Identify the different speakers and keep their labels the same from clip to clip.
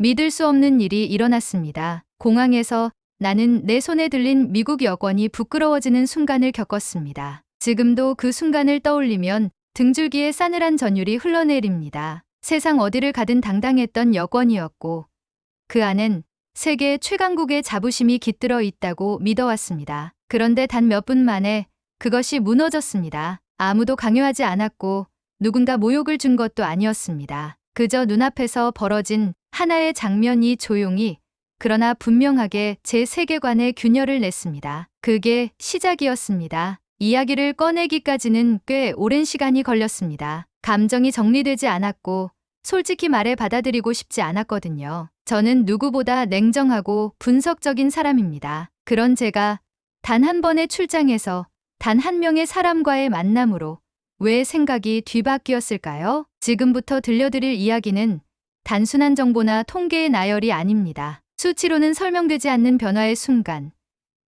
Speaker 1: 믿을 수 없는 일이 일어났습니다. 공항에서 나는 내 손에 들린 미국 여권이 부끄러워지는 순간을 겪었습니다. 지금도 그 순간을 떠올리면 등줄기에 싸늘한 전율이 흘러내립니다. 세상 어디를 가든 당당했던 여권이었고 그 안엔 세계 최강국의 자부심이 깃들어 있다고 믿어왔습니다. 그런데 단 몇 분 만에 그것이 무너졌습니다. 아무도 강요하지 않았고 누군가 모욕을 준 것도 아니었습니다. 그저 눈앞에서 벌어진 하나의 장면이 조용히 그러나 분명하게 제 세계관에 균열을 냈습니다. 그게 시작이었습니다. 이야기를 꺼내기까지는 꽤 오랜 시간이 걸렸습니다. 감정이 정리되지 않았고 솔직히 말해 받아들이고 싶지 않았거든요. 저는 누구보다 냉정하고 분석적인 사람입니다. 그런 제가 단 한 번의 출장에서 단 한 명의 사람과의 만남으로 왜 생각이 뒤바뀌었을까요? 지금부터 들려드릴 이야기는 단순한 정보나 통계의 나열이 아닙니다. 수치로는 설명되지 않는 변화의 순간,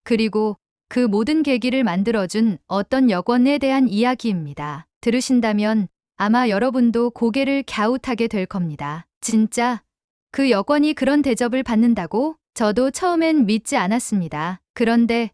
Speaker 1: 그리고 그 모든 계기를 만들어준 어떤 여권에 대한 이야기입니다. 들으신다면 아마 여러분도 고개를 갸웃하게 될 겁니다. 진짜 그 여권이 그런 대접을 받는다고? 저도 처음엔 믿지 않았습니다. 그런데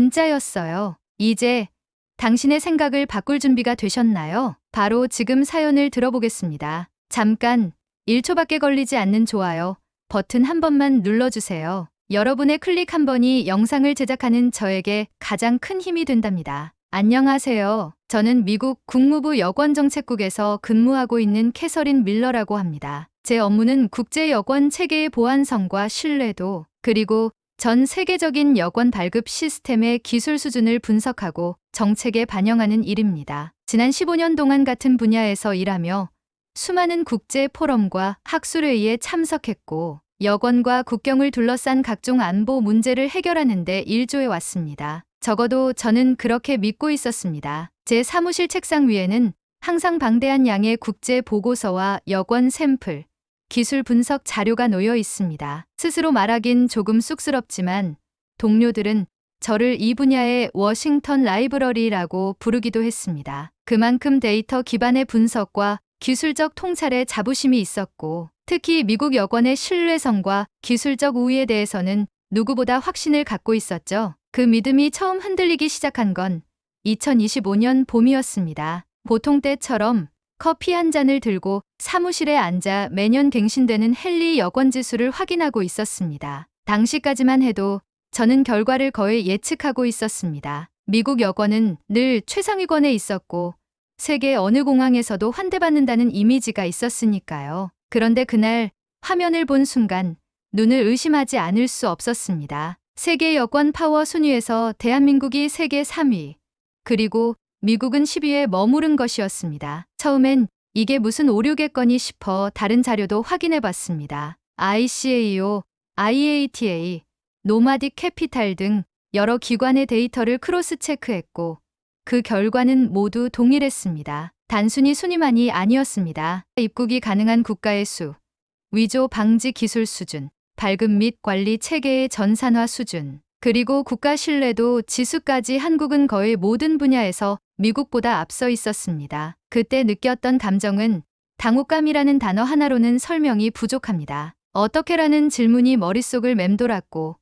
Speaker 1: 진짜였어요. 이제 당신의 생각을 바꿀 준비가 되셨나요? 바로 지금 사연을 들어보겠습니다. 잠깐 1초밖에 걸리지 않는 좋아요 버튼 한 번만 눌러주세요. 여러분의 클릭 한 번이 영상을 제작하는 저에게 가장 큰 힘이 된답니다. 안녕하세요. 저는 미국 국무부 여권정책국에서 근무하고 있는 캐서린 밀러라고 합니다. 제 업무는 국제 여권 체계의 보안성과 신뢰도, 그리고 전 세계적인 여권 발급 시스템의 기술 수준을 분석하고 정책에 반영하는 일입니다. 지난 15년 동안 같은 분야에서 일하며 수많은 국제 포럼과 학술회의에 참석했고 여권과 국경을 둘러싼 각종 안보 문제를 해결하는 데 일조해 왔습니다. 적어도 저는 그렇게 믿고 있었습니다. 제 사무실 책상 위에는 항상 방대한 양의 국제 보고서와 여권 샘플, 기술 분석 자료가 놓여 있습니다. 스스로 말하긴 조금 쑥스럽지만 동료들은 저를 이 분야의 워싱턴 라이브러리라고 부르기도 했습니다. 그만큼 데이터 기반의 분석과 기술적 통찰에 자부심이 있었고 특히 미국 여권의 신뢰성과 기술적 우위에 대해서는 누구보다 확신을 갖고 있었죠. 그 믿음이 처음 흔들리기 시작한 건 2025년 봄이었습니다. 보통 때처럼 커피 한 잔을 들고 사무실에 앉아 매년 갱신되는 헨리 여권 지수를 확인하고 있었습니다. 당시까지만 해도 저는 결과를 거의 예측하고 있었습니다. 미국 여권은 늘 최상위권에 있었고 세계 어느 공항에서도 환대받는다는 이미지가 있었으니까요. 그런데 그날 화면을 본 순간 눈을 의심하지 않을 수 없었습니다. 세계 여권 파워 순위에서 대한민국이 세계 3위, 그리고 미국은 10위에 머무른 것이었습니다. 처음엔 이게 무슨 오류겠거니 싶어 다른 자료도 확인해 봤습니다. ICAO, IATA, 노마딕 캐피탈 등 여러 기관의 데이터를 크로스 체크했고 그 결과는 모두 동일했습니다. 단순히 순위만이 아니었습니다. 입국이 가능한 국가의 수, 위조 방지 기술 수준, 발급 및 관리 체계의 전산화 수준, 그리고 국가 신뢰도 지수까지 한국은 거의 모든 분야에서 미국보다 앞서 있었습니다. 그때 느꼈던 감정은 당혹감이라는 단어 하나로는 설명이 부족합니다. 어떻게라는 질문이 머릿속을 맴돌았고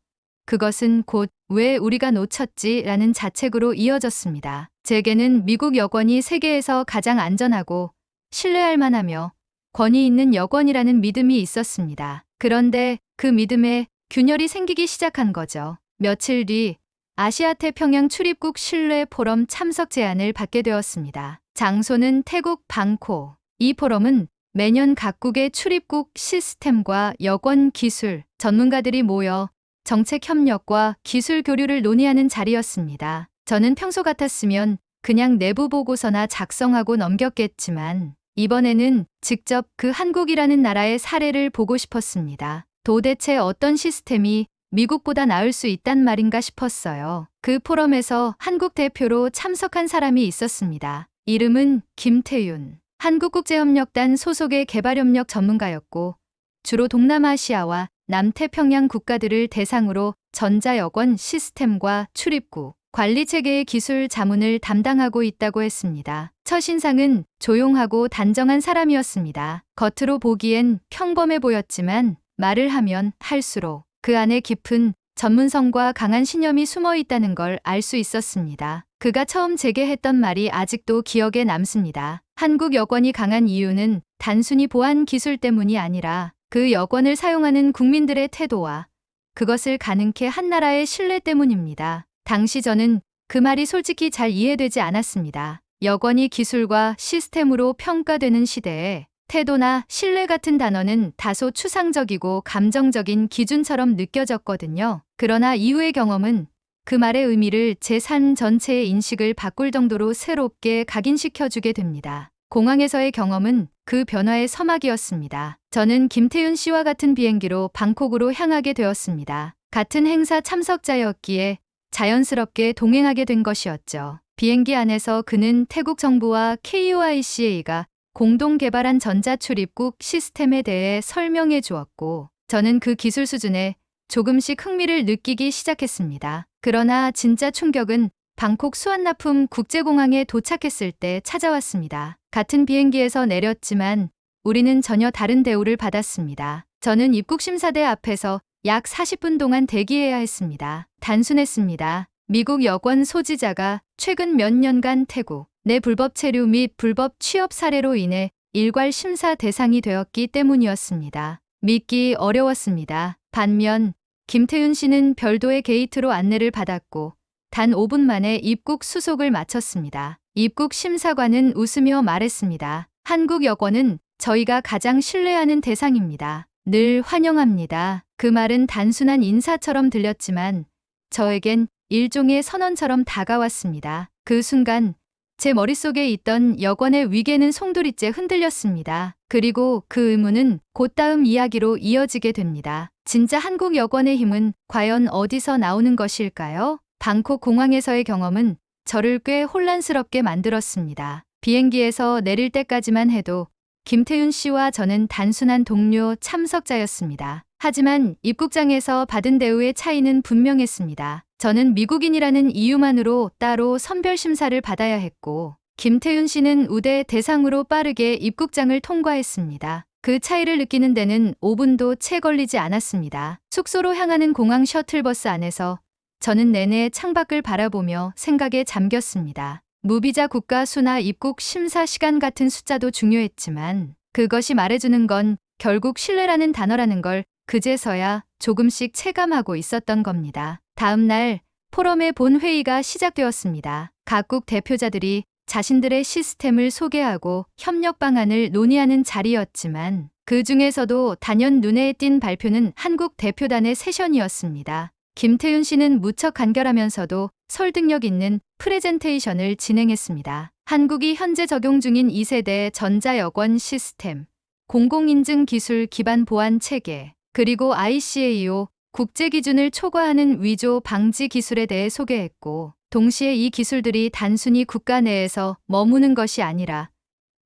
Speaker 1: 그것은 곧 왜 우리가 놓쳤지? 라는 자책으로 이어졌습니다. 제게는 미국 여권이 세계에서 가장 안전하고 신뢰할 만하며 권위 있는 여권이라는 믿음이 있었습니다. 그런데 그 믿음에 균열이 생기기 시작한 거죠. 며칠 뒤 아시아 태평양 출입국 신뢰 포럼 참석 제안을 받게 되었습니다. 장소는 태국 방콕. 이 포럼은 매년 각국의 출입국 시스템과 여권 기술 전문가들이 모여 정책 협력과 기술 교류를 논의하는 자리였습니다. 저는 평소 같았으면 그냥 내부 보고서나 작성하고 넘겼겠지만 이번에는 직접 그 한국이라는 나라의 사례를 보고 싶었습니다. 도대체 어떤 시스템이 미국보다 나을 수 있단 말인가 싶었어요. 그 포럼에서 한국 대표로 참석한 사람이 있었습니다. 이름은 김태윤. 한국국제협력단 소속의 개발협력 전문가였고 주로 동남아시아와 남태평양 국가들을 대상으로 전자여권 시스템과 출입국, 관리체계의 기술 자문을 담당하고 있다고 했습니다. 첫인상은 조용하고 단정한 사람이었습니다. 겉으로 보기엔 평범해 보였지만 말을 하면 할수록 그 안에 깊은 전문성과 강한 신념이 숨어 있다는 걸 알 수 있었습니다. 그가 처음 제게 했던 말이 아직도 기억에 남습니다. 한국 여권이 강한 이유는 단순히 보안 기술 때문이 아니라 그 여권을 사용하는 국민들의 태도와 그것을 가능케 한 나라의 신뢰 때문입니다. 당시 저는 그 말이 솔직히 잘 이해되지 않았습니다. 여권이 기술과 시스템으로 평가되는 시대에 태도나 신뢰 같은 단어는 다소 추상적이고 감정적인 기준처럼 느껴졌거든요. 그러나 이후의 경험은 그 말의 의미를 제 삶 전체의 인식을 바꿀 정도로 새롭게 각인시켜주게 됩니다. 공항에서의 경험은 그 변화의 서막이었습니다. 저는 김태윤 씨와 같은 비행기로 방콕으로 향하게 되었습니다. 같은 행사 참석자였기에 자연스럽게 동행하게 된 것이었죠. 비행기 안에서 그는 태국 정부와 KUICA가 공동 개발한 전자출입국 시스템에 대해 설명해 주었고, 저는 그 기술 수준에 조금씩 흥미를 느끼기 시작했습니다. 그러나 진짜 충격은 방콕 수완나품 국제공항에 도착했을 때 찾아왔습니다. 같은 비행기에서 내렸지만 우리는 전혀 다른 대우를 받았습니다. 저는 입국심사대 앞에서 약 40분 동안 대기해야 했습니다. 단순했습니다. 미국 여권 소지자가 최근 몇 년간 태국 내 불법 체류 및 불법 취업 사례로 인해 일괄 심사 대상이 되었기 때문이었습니다. 믿기 어려웠습니다. 반면 김태윤 씨는 별도의 게이트로 안내를 받았고 단 5분 만에 입국 수속을 마쳤습니다. 입국 심사관은 웃으며 말했습니다. 한국 여권은 저희가 가장 신뢰하는 대상입니다. 늘 환영합니다. 그 말은 단순한 인사처럼 들렸지만 저에겐 일종의 선언처럼 다가왔습니다. 그 순간 제 머릿속에 있던 여권의 위계는 송두리째 흔들렸습니다. 그리고 그 의문은 곧 다음 이야기로 이어지게 됩니다. 진짜 한국 여권의 힘은 과연 어디서 나오는 것일까요? 방콕 공항에서의 경험은 저를 꽤 혼란스럽게 만들었습니다. 비행기에서 내릴 때까지만 해도 김태윤 씨와 저는 단순한 동료 참석자였습니다. 하지만 입국장에서 받은 대우의 차이는 분명했습니다. 저는 미국인이라는 이유만으로 따로 선별 심사를 받아야 했고, 김태윤 씨는 우대 대상으로 빠르게 입국장을 통과했습니다. 그 차이를 느끼는 데는 5분도 채 걸리지 않았습니다. 숙소로 향하는 공항 셔틀버스 안에서 저는 내내 창밖을 바라보며 생각에 잠겼습니다. 무비자 국가 수나 입국 심사 시간 같은 숫자도 중요했지만 그것이 말해주는 건 결국 신뢰라는 단어라는 걸 그제서야 조금씩 체감하고 있었던 겁니다. 다음 날 포럼의 본회의가 시작되었습니다. 각국 대표자들이 자신들의 시스템을 소개하고 협력 방안을 논의하는 자리였지만 그 중에서도 단연 눈에 띈 발표는 한국 대표단의 세션이었습니다. 김태윤 씨는 무척 간결하면서도 설득력 있는 프레젠테이션을 진행했습니다. 한국이 현재 적용 중인 2세대 전자여권 시스템, 공공인증 기술 기반 보안 체계, 그리고 ICAO 국제 기준을 초과하는 위조 방지 기술에 대해 소개했고, 동시에 이 기술들이 단순히 국가 내에서 머무는 것이 아니라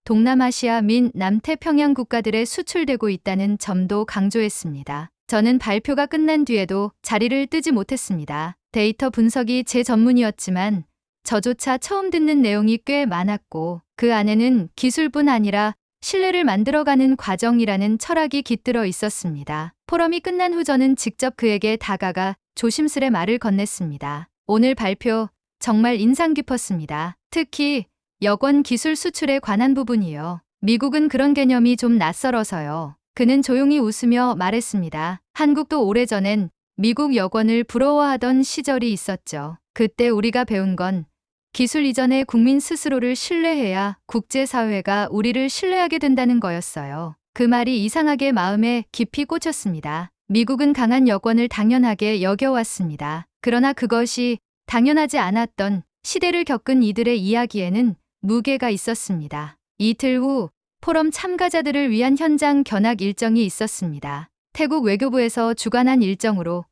Speaker 1: 동남아시아 및 남태평양 국가들에 수출되고 있다는 점도 강조했습니다. 저는 발표가 끝난 뒤에도 자리를 뜨지 못했습니다. 데이터 분석이 제 전문이었지만 저조차 처음 듣는 내용이 꽤 많았고 그 안에는 기술뿐 아니라 신뢰를 만들어가는 과정이라는 철학이 깃들어 있었습니다. 포럼이 끝난 후 저는 직접 그에게 다가가 조심스레 말을 건넸습니다. 오늘 발표 정말 인상 깊었습니다. 특히 여권 기술 수출에 관한 부분이요. 미국은 그런 개념이 좀 낯설어서요. 그는 조용히 웃으며 말했습니다. 한국도 오래전엔 미국 여권을 부러워하던 시절이 있었죠. 그때 우리가 배운 건 기술 이전에 국민 스스로를 신뢰해야 국제사회가 우리를 신뢰하게 된다는 거였어요. 그 말이 이상하게 마음에 깊이 꽂혔습니다. 미국은 강한 여권을 당연하게 여겨왔습니다. 그러나 그것이 당연하지 않았던 시대를 겪은 이들의 이야기에는 무게가 있었습니다. 이틀 후 포럼 참가자들을 위한 현장 견학 일정이 있었습니다. 태국 외교부에서 주관한 일정으로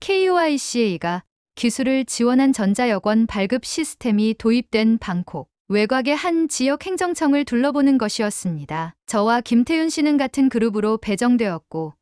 Speaker 1: KUICA가 기술을 지원한 전자여권 발급 시스템이 도입된 방콕 외곽의 한 지역 행정청을 둘러보는 것이었습니다. 저와 김태윤 씨는 같은 그룹으로 배정되었고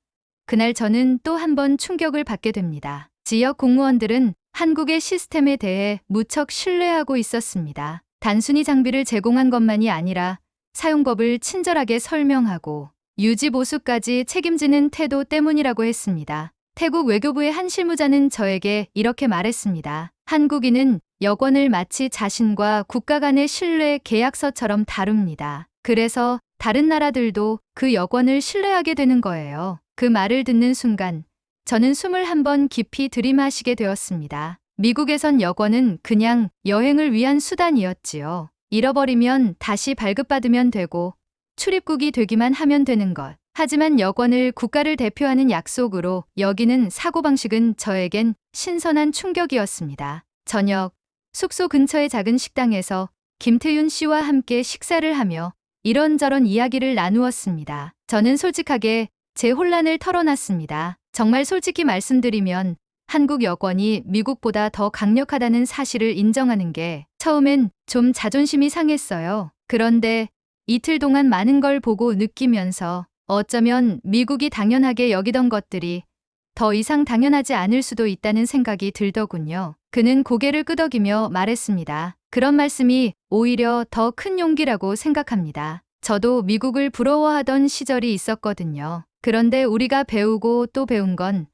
Speaker 1: 그날 저는 또 한 번 충격을 받게 됩니다. 지역 공무원들은 한국의 시스템에 대해 무척 신뢰하고 있었습니다. 단순히 장비를 제공한 것만이 아니라 사용법을 친절하게 설명하고 유지 보수까지 책임지는 태도 때문이라고 했습니다. 태국 외교부의 한 실무자는 저에게 이렇게 말했습니다. 한국인은 여권을 마치 자신과 국가 간의 신뢰 계약서처럼 다룹니다. 그래서 다른 나라들도 그 여권을 신뢰하게 되는 거예요. 그 말을 듣는 순간 저는 숨을 한번 깊이 들이마시게 되었습니다. 미국에선 여권은 그냥 여행을 위한 수단이었지요. 잃어버리면 다시 발급받으면 되고 출입국이 되기만 하면 되는 것. 하지만 여권을 국가를 대표하는 약속으로 여기는 사고방식은 저에겐 신선한 충격이었습니다. 저녁, 숙소 근처의 작은 식당에서 김태윤 씨와 함께 식사를 하며 이런저런 이야기를 나누었습니다. 저는 솔직하게 제 혼란을 털어놨습니다. 정말 솔직히 말씀드리면 한국 여권이 미국보다 더 강력하다는 사실을 인정하는 게 처음엔 좀 자존심이 상했어요. 그런데 이틀 동안 많은 걸 보고 느끼면서 어쩌면 미국이 당연하게 여기던 것들이 더 이상 당연하지 않을 수도 있다는 생각이 들더군요. 그는 고개를 끄덕이며 말했습니다. 그런 말씀이 오히려 더 큰 용기라고 생각합니다. 저도 미국을 부러워하던 시절이 있었거든요. 그런데 우리가 배우고 또 배운 건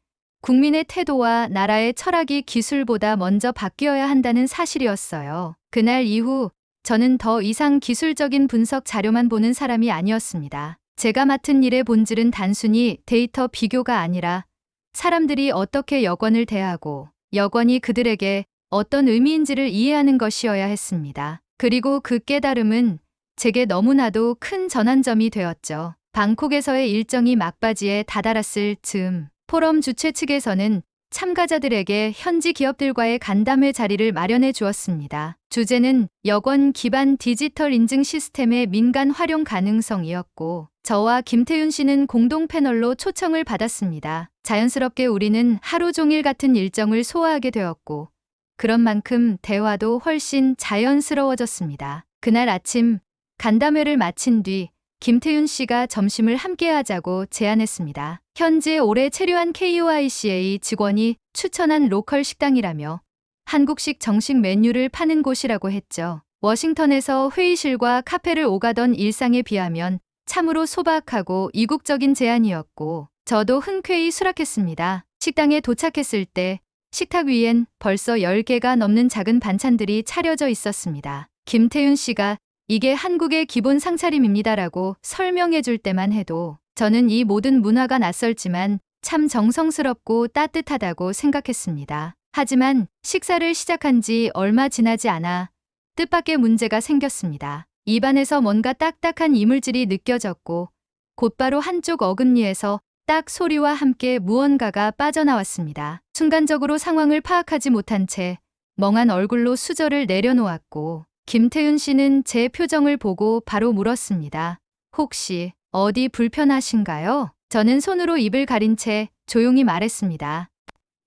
Speaker 1: 국민의 태도와 나라의 철학이 기술보다 먼저 바뀌어야 한다는 사실이었어요. 그날 이후 저는 더 이상 기술적인 분석 자료만 보는 사람이 아니었습니다. 제가 맡은 일의 본질은 단순히 데이터 비교가 아니라 사람들이 어떻게 여권을 대하고 여권이 그들에게 어떤 의미인지를 이해하는 것이어야 했습니다. 그리고 그 깨달음은 제게 너무나도 큰 전환점이 되었죠. 방콕에서의 일정이 막바지에 다다랐을 즈음 포럼 주최 측에서는 참가자들에게 현지 기업들과의 간담회 자리를 마련해 주었습니다. 주제는 여권 기반 디지털 인증 시스템의 민간 활용 가능성이었고 저와 김태윤 씨는 공동 패널로 초청을 받았습니다. 자연스럽게 우리는 하루 종일 같은 일정을 소화하게 되었고 그런 만큼 대화도 훨씬 자연스러워졌습니다. 그날 아침 간담회를 마친 뒤 김태윤 씨가 점심을 함께 하자고 제안했습니다. 현지에 오래 체류한 KOICA 직원이 추천한 로컬 식당이라며 한국식 정식 메뉴를 파는 곳이라고 했죠. 워싱턴에서 회의실과 카페를 오가던 일상에 비하면 참으로 소박하고 이국적인 제안이었고 저도 흔쾌히 수락했습니다. 식당에 도착했을 때 식탁 위엔 벌써 10개가 넘는 작은 반찬들이 차려져 있었습니다. 김태윤 씨가 이게 한국의 기본 상차림입니다라고 설명해 줄 때만 해도 저는 이 모든 문화가 낯설지만 참 정성스럽고 따뜻하다고 생각했습니다. 하지만 식사를 시작한 지 얼마 지나지 않아 뜻밖의 문제가 생겼습니다. 입안에서 뭔가 딱딱한 이물질이 느껴졌고 곧바로 한쪽 어금니에서 딱 소리와 함께 무언가가 빠져나왔습니다. 순간적으로 상황을 파악하지 못한 채 멍한 얼굴로 수저를 내려놓았고 김태윤 씨는 제 표정을 보고 바로 물었습니다. 혹시 어디 불편하신가요? 저는 손으로 입을 가린 채 조용히 말했습니다.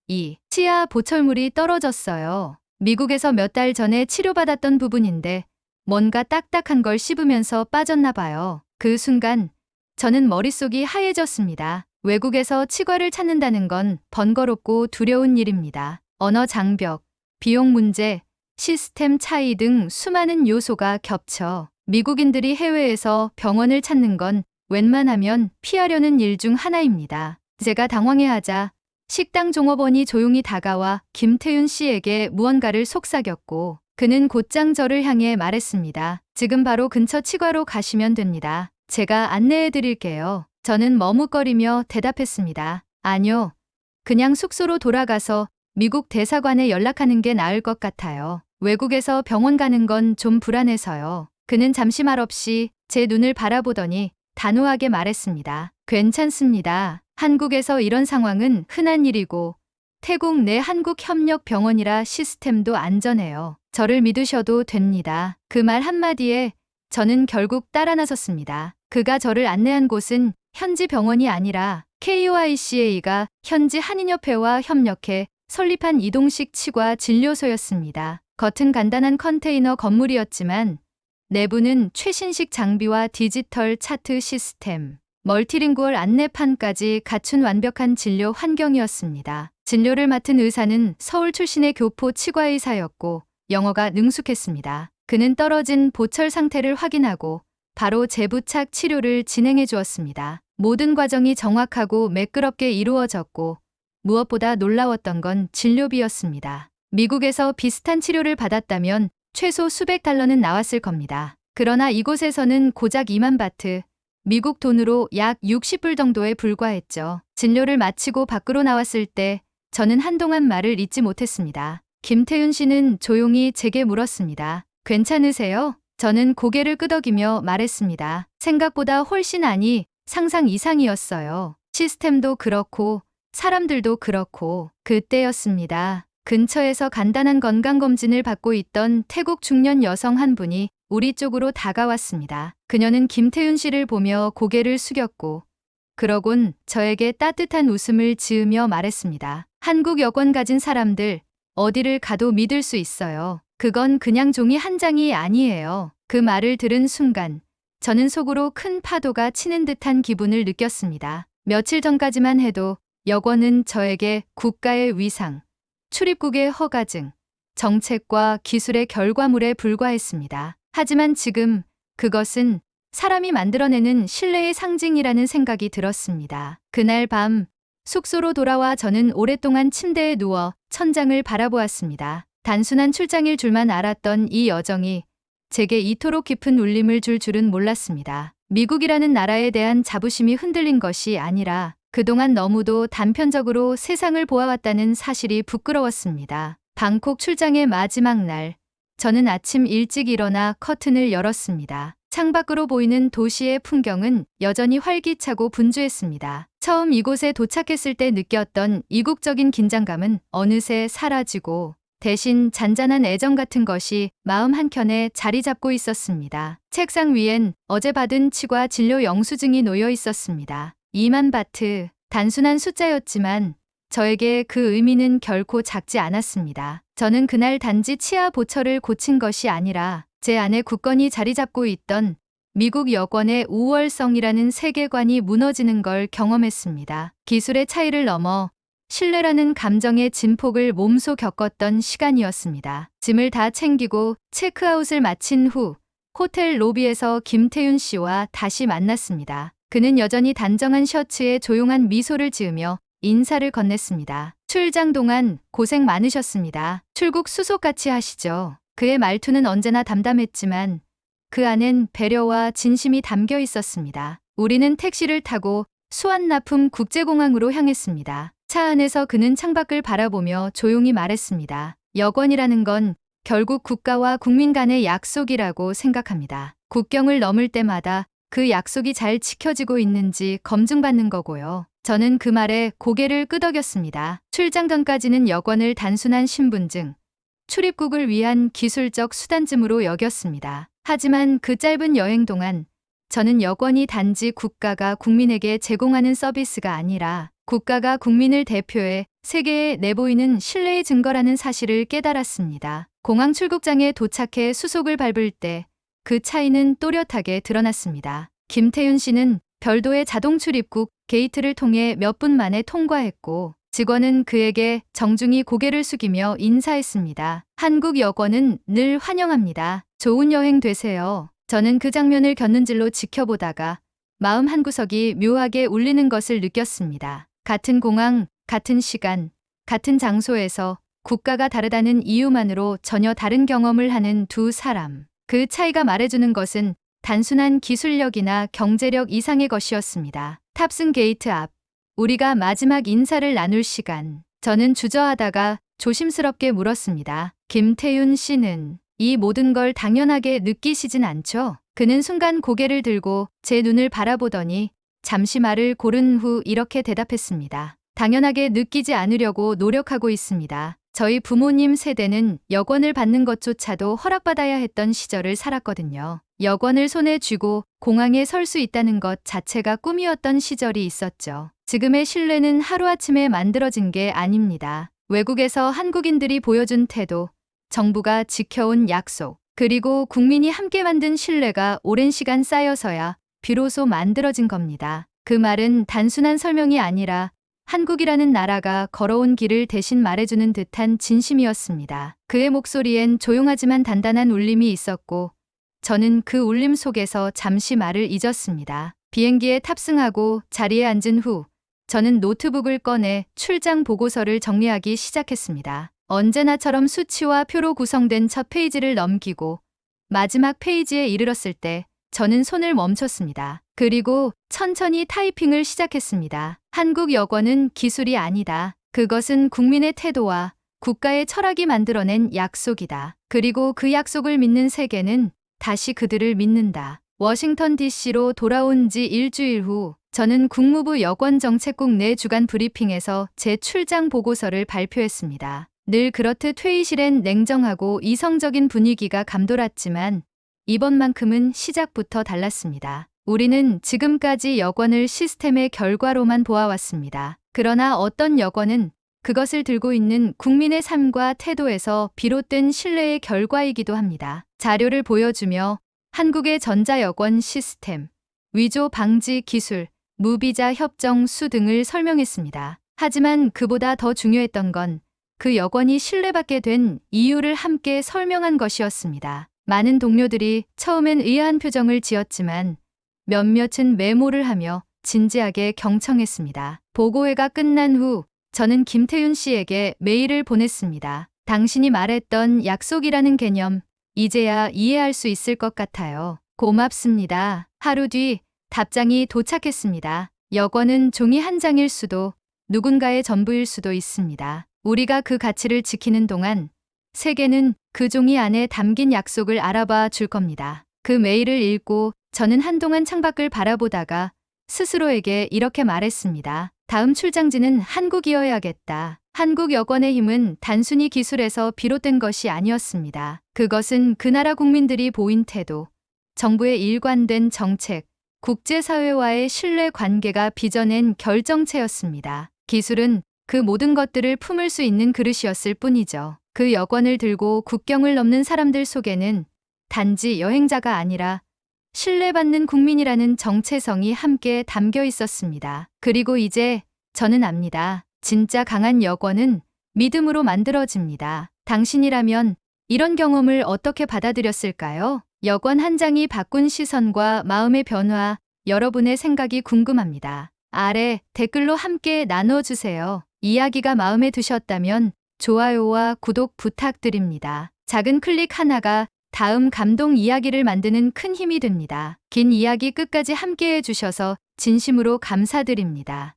Speaker 1: 이 치아 보철물이 떨어졌어요. 미국에서 몇 달 전에 치료받았던 부분인데 뭔가 딱딱한 걸 씹으면서 빠졌나 봐요. 그 순간 저는 머릿속이 하얘졌습니다. 외국에서 치과를 찾는다는 건 번거롭고 두려운 일입니다. 언어 장벽, 비용 문제, 시스템 차이 등 수많은 요소가 겹쳐 미국인들이 해외에서 병원을 찾는 건 웬만하면 피하려는 일 중 하나입니다. 제가 당황해하자 식당 종업원이 조용히 다가와 김태윤 씨에게 무언가를 속삭였고 그는 곧장 저를 향해 말했습니다. 지금 바로 근처 치과로 가시면 됩니다. 제가 안내해 드릴게요. 저는 머뭇거리며 대답했습니다. 아니요. 그냥 숙소로 돌아가서 미국 대사관에 연락하는 게 나을 것 같아요. 외국에서 병원 가는 건 좀 불안해서요. 그는 잠시 말없이 제 눈을 바라보더니 단호하게 말했습니다. 괜찮습니다. 한국에서 이런 상황은 흔한 일이고 태국 내 한국협력병원이라 시스템도 안전해요. 저를 믿으셔도 됩니다. 그 말 한마디에 저는 결국 따라 나섰습니다. 그가 저를 안내한 곳은 현지 병원이 아니라 KOICA가 현지 한인협회와 협력해 설립한 이동식 치과 진료소였습니다. 겉은 간단한 컨테이너 건물이었지만 내부는 최신식 장비와 디지털 차트 시스템, 멀티링구얼 안내판까지 갖춘 완벽한 진료 환경이었습니다. 진료를 맡은 의사는 서울 출신의 교포 치과의사였고 영어가 능숙했습니다. 그는 떨어진 보철 상태를 확인하고 바로 재부착 치료를 진행해 주었습니다. 모든 과정이 정확하고 매끄럽게 이루어졌고 무엇보다 놀라웠던 건 진료비였습니다. 미국에서 비슷한 치료를 받았다면 최소 수백 달러는 나왔을 겁니다. 그러나 이곳에서는 고작 2만 바트, 미국 돈으로 약 60불 정도에 불과했죠. 진료를 마치고 밖으로 나왔을 때 저는 한동안 말을 잇지 못했습니다. 김태윤 씨는 조용히 제게 물었습니다. 괜찮으세요? 저는 고개를 끄덕이며 말했습니다. 생각보다 훨씬 아니 상상 이상이었어요. 시스템도 그렇고 사람들도 그렇고. 그때였습니다. 근처에서 간단한 건강검진을 받고 있던 태국 중년 여성 한 분이 우리 쪽으로 다가왔습니다. 그녀는 김태윤 씨를 보며 고개를 숙였고 그러곤 저에게 따뜻한 웃음을 지으며 말했습니다. 한국 여권 가진 사람들 어디를 가도 믿을 수 있어요. 그건 그냥 종이 한 장이 아니에요. 그 말을 들은 순간 저는 속으로 큰 파도가 치는 듯한 기분을 느꼈습니다. 며칠 전까지만 해도 여권은 저에게 국가의 위상, 출입국의 허가증, 정책과 기술의 결과물에 불과했습니다. 하지만 지금 그것은 사람이 만들어내는 신뢰의 상징이라는 생각이 들었습니다. 그날 밤 숙소로 돌아와 저는 오랫동안 침대에 누워 천장을 바라보았습니다. 단순한 출장일 줄만 알았던 이 여정이 제게 이토록 깊은 울림을 줄 줄은 몰랐습니다. 미국이라는 나라에 대한 자부심이 흔들린 것이 아니라 그동안 너무도 단편적으로 세상을 보아왔다는 사실이 부끄러웠습니다. 방콕 출장의 마지막 날, 저는 아침 일찍 일어나 커튼을 열었습니다. 창밖으로 보이는 도시의 풍경은 여전히 활기차고 분주했습니다. 처음 이곳에 도착했을 때 느꼈던 이국적인 긴장감은 어느새 사라지고 대신 잔잔한 애정 같은 것이 마음 한켠에 자리 잡고 있었습니다. 책상 위엔 어제 받은 치과 진료 영수증이 놓여 있었습니다. 2만 바트, 단순한 숫자였지만 저에게 그 의미는 결코 작지 않았습니다. 저는 그날 단지 치아 보철을 고친 것이 아니라 제 안에 굳건히 자리 잡고 있던 미국 여권의 우월성이라는 세계관이 무너지는 걸 경험했습니다. 기술의 차이를 넘어 신뢰라는 감정의 진폭을 몸소 겪었던 시간이었습니다. 짐을 다 챙기고 체크아웃을 마친 후 호텔 로비에서 김태윤 씨와 다시 만났습니다. 그는 여전히 단정한 셔츠에 조용한 미소를 지으며 인사를 건넸습니다. 출장 동안 고생 많으셨습니다. 출국 수속같이 하시죠. 그의 말투는 언제나 담담했지만 그 안엔 배려와 진심이 담겨 있었습니다. 우리는 택시를 타고 수완나품 국제공항으로 향했습니다. 차 안에서 그는 창밖을 바라보며 조용히 말했습니다. 여권이라는 건 결국 국가와 국민 간의 약속이라고 생각합니다. 국경을 넘을 때마다 그 약속이 잘 지켜지고 있는지 검증받는 거고요. 저는 그 말에 고개를 끄덕였습니다. 출장 전까지는 여권을 단순한 신분증, 출입국을 위한 기술적 수단쯤으로 여겼습니다. 하지만 그 짧은 여행 동안 저는 여권이 단지 국가가 국민에게 제공하는 서비스가 아니라 국가가 국민을 대표해 세계에 내보이는 신뢰의 증거라는 사실을 깨달았습니다. 공항 출국장에 도착해 수속을 밟을 때 그 차이는 또렷하게 드러났습니다. 김태윤 씨는 별도의 자동 출입국 게이트를 통해 몇 분 만에 통과했고 직원은 그에게 정중히 고개를 숙이며 인사했습니다. 한국 여권은 늘 환영합니다. 좋은 여행 되세요. 저는 그 장면을 곁눈질로 지켜보다가 마음 한구석이 묘하게 울리는 것을 느꼈습니다. 같은 공항, 같은 시간, 같은 장소에서 국가가 다르다는 이유만으로 전혀 다른 경험을 하는 두 사람. 그 차이가 말해주는 것은 단순한 기술력이나 경제력 이상의 것이었습니다. 탑승 게이트 앞, 우리가 마지막 인사를 나눌 시간. 저는 주저하다가 조심스럽게 물었습니다. 김태윤 씨는 이 모든 걸 당연하게 느끼시진 않죠? 그는 순간 고개를 들고 제 눈을 바라보더니 잠시 말을 고른 후 이렇게 대답했습니다. 당연하게 느끼지 않으려고 노력하고 있습니다. 저희 부모님 세대는 여권을 받는 것조차도 허락받아야 했던 시절을 살았거든요. 여권을 손에 쥐고 공항에 설 수 있다는 것 자체가 꿈이었던 시절이 있었죠. 지금의 신뢰는 하루아침에 만들어진 게 아닙니다. 외국에서 한국인들이 보여준 태도, 정부가 지켜온 약속, 그리고 국민이 함께 만든 신뢰가 오랜 시간 쌓여서야 비로소 만들어진 겁니다. 그 말은 단순한 설명이 아니라 한국이라는 나라가 걸어온 길을 대신 말해주는 듯한 진심이었습니다. 그의 목소리엔 조용하지만 단단한 울림이 있었고 저는 그 울림 속에서 잠시 말을 잊었습니다. 비행기에 탑승하고 자리에 앉은 후 저는 노트북을 꺼내 출장 보고서를 정리하기 시작했습니다. 언제나처럼 수치와 표로 구성된 첫 페이지를 넘기고 마지막 페이지에 이르렀을 때 저는 손을 멈췄습니다. 그리고 천천히 타이핑을 시작했습니다. 한국 여권은 기술이 아니다. 그것은 국민의 태도와 국가의 철학이 만들어낸 약속이다. 그리고 그 약속을 믿는 세계는 다시 그들을 믿는다. 워싱턴 DC로 돌아온 지 일주일 후 저는 국무부 여권정책국 내 주간 브리핑에서 제 출장 보고서를 발표했습니다. 늘 그렇듯 회의실엔 냉정하고 이성적인 분위기가 감돌았지만 이번만큼은 시작부터 달랐습니다. 우리는 지금까지 여권을 시스템의 결과로만 보아왔습니다. 그러나 어떤 여권은 그것을 들고 있는 국민의 삶과 태도에서 비롯된 신뢰의 결과이기도 합니다. 자료를 보여주며 한국의 전자여권 시스템, 위조 방지 기술, 무비자 협정 수 등을 설명했습니다. 하지만 그보다 더 중요했던 건 그 여권이 신뢰받게 된 이유를 함께 설명한 것이었습니다. 많은 동료들이 처음엔 의아한 표정을 지었지만 몇몇은 메모를 하며 진지하게 경청했습니다. 보고회가 끝난 후 저는 김태윤 씨에게 메일을 보냈습니다. 당신이 말했던 약속이라는 개념, 이제야 이해할 수 있을 것 같아요. 고맙습니다. 하루 뒤 답장이 도착했습니다. 여권은 종이 한 장일 수도 누군가의 전부일 수도 있습니다. 우리가 그 가치를 지키는 동안 세계는 그 종이 안에 담긴 약속을 알아봐 줄 겁니다. 그 메일을 읽고 저는 한동안 창밖을 바라보다가 스스로에게 이렇게 말했습니다. 다음 출장지는 한국이어야겠다. 한국 여권의 힘은 단순히 기술에서 비롯된 것이 아니었습니다. 그것은 그 나라 국민들이 보인 태도, 정부의 일관된 정책, 국제사회와의 신뢰 관계가 빚어낸 결정체였습니다. 기술은 그 모든 것들을 품을 수 있는 그릇이었을 뿐이죠. 그 여권을 들고 국경을 넘는 사람들 속에는 단지 여행자가 아니라 신뢰받는 국민이라는 정체성이 함께 담겨 있었습니다. 그리고 이제 저는 압니다. 진짜 강한 여권은 믿음으로 만들어집니다. 당신이라면 이런 경험을 어떻게 받아들였을까요? 여권 한 장이 바꾼 시선과 마음의 변화, 여러분의 생각이 궁금합니다. 아래 댓글로 함께 나눠주세요. 이야기가 마음에 드셨다면 좋아요와 구독 부탁드립니다. 작은 클릭 하나가 다음 감동 이야기를 만드는 큰 힘이 됩니다. 긴 이야기 끝까지 함께 해주셔서 진심으로 감사드립니다.